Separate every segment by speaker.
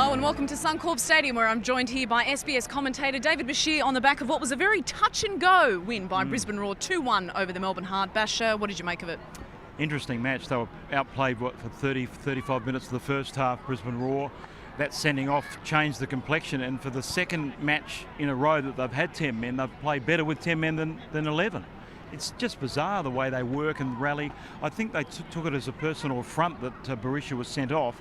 Speaker 1: Hello and welcome to Suncorp Stadium, where I'm joined here by SBS commentator David Bashir on the back of what was a very touch-and-go win by Brisbane Roar 2-1 over the Melbourne Heart. Bash, what did you make of it?
Speaker 2: Interesting match. They were outplayed for 35 minutes of the first half, Brisbane Roar. That sending off changed the complexion, and for the second match in a row that they've had 10 men, they've played better with 10 men than 11. It's just bizarre the way they work and rally. I think they took it as a personal affront that Berisha was sent off.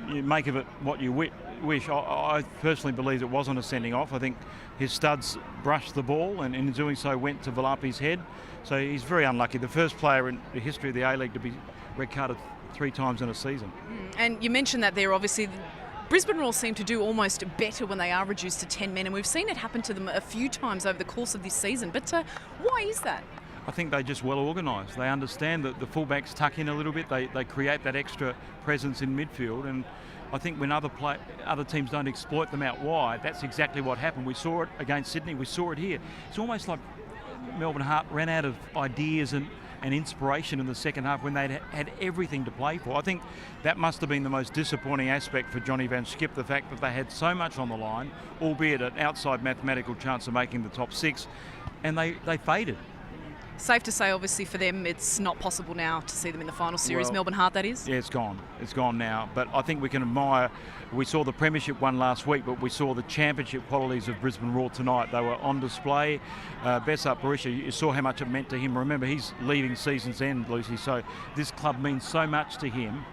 Speaker 2: You make of it what you wish. I personally believe it wasn't a sending off. I think his studs brushed the ball and in doing so went to Valapi's head. So he's very unlucky. The first player in the history of the A-League to be red carded 3 times in a season. And
Speaker 1: you mentioned that there, obviously. Brisbane Roar seem to do almost better when they are reduced to 10 men, and we've seen it happen to them a few times over the course of this season. But why is that?
Speaker 2: I think they're just well organised. They understand that the fullbacks tuck in a little bit. They create that extra presence in midfield, and I think when other teams don't exploit them out wide, that's exactly what happened. We saw it against Sydney. We saw it here. It's almost like Melbourne Heart ran out of ideas and inspiration in the second half when they'd had everything to play for. I think that must have been the most disappointing aspect for Johnny Van Schip, the fact that they had so much on the line, albeit an outside mathematical chance of making the top 6, and they faded.
Speaker 1: Safe to say, obviously, for them, it's not possible now to see them in the final series. Well, Melbourne Heart, that is?
Speaker 2: Yeah, it's gone. It's gone now. But I think we can admire, we saw the Premiership one last week, but we saw the championship qualities of Brisbane Roar tonight. They were on display. Besart Berisha, you saw how much it meant to him. Remember, he's leaving season's end, Lucy, so this club means so much to him.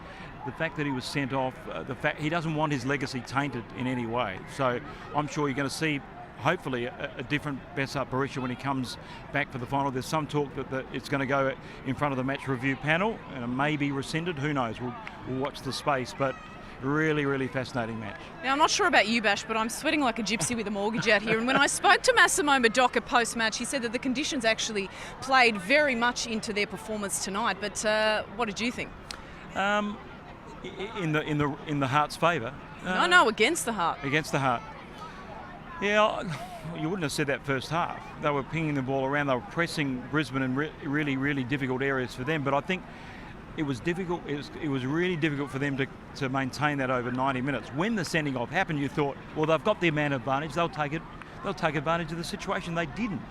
Speaker 2: The fact that he was sent off, the fact he doesn't want his legacy tainted in any way. So I'm sure you're going to see hopefully a different Besart Berisha when he comes back for the final. There's some talk that it's going to go in front of the match review panel and it may be rescinded. Who knows? We'll watch the space, but really, really fascinating match.
Speaker 1: Now, I'm not sure about you, Bash, but I'm sweating like a gypsy with a mortgage out here. And when I spoke to Massimo Madoka post-match, he said that the conditions actually played very much into their performance tonight. But what did you think?
Speaker 2: In the Heart's favour.
Speaker 1: No, against the Heart.
Speaker 2: Against the Heart. Yeah, you wouldn't have said that first half. They were pinging the ball around. They were pressing Brisbane in really, really difficult areas for them. But I think it was difficult. It was really difficult for them to maintain that over 90 minutes. When the sending off happened, you thought, well, they've got their man advantage. They'll take it. They'll take advantage of the situation. They didn't.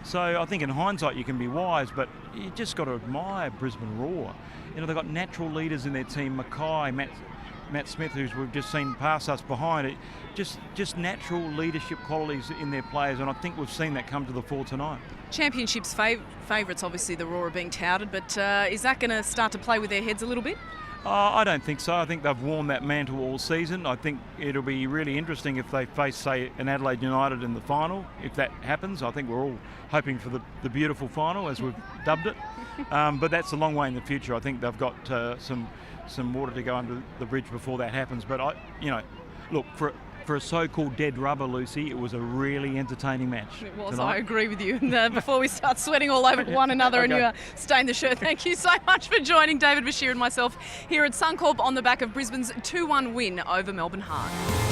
Speaker 2: So I think in hindsight you can be wise, but you just got to admire Brisbane Roar. You know, they've got natural leaders in their team. Mackay, Matt Smith, who we've just seen pass us behind it, just natural leadership qualities in their players, and I think we've seen that come to the fore tonight.
Speaker 1: Championship's favourites, obviously the Roar are being touted, but is that going to start to play with their heads a little bit?
Speaker 2: I don't think so. I think they've worn that mantle all season. I think it'll be really interesting if they face, say, an Adelaide United in the final. If that happens, I think we're all hoping for the beautiful final, as we've dubbed it. But that's a long way in the future. I think they've got some water to go under the bridge before that happens. But look, for a so-called dead rubber, Lucy, it was a really entertaining match.
Speaker 1: It was,
Speaker 2: tonight.
Speaker 1: I agree with you. And, before we start sweating all over one another and you stain the shirt, thank you so much for joining David Bashir and myself here at Suncorp on the back of Brisbane's 2-1 win over Melbourne Heart.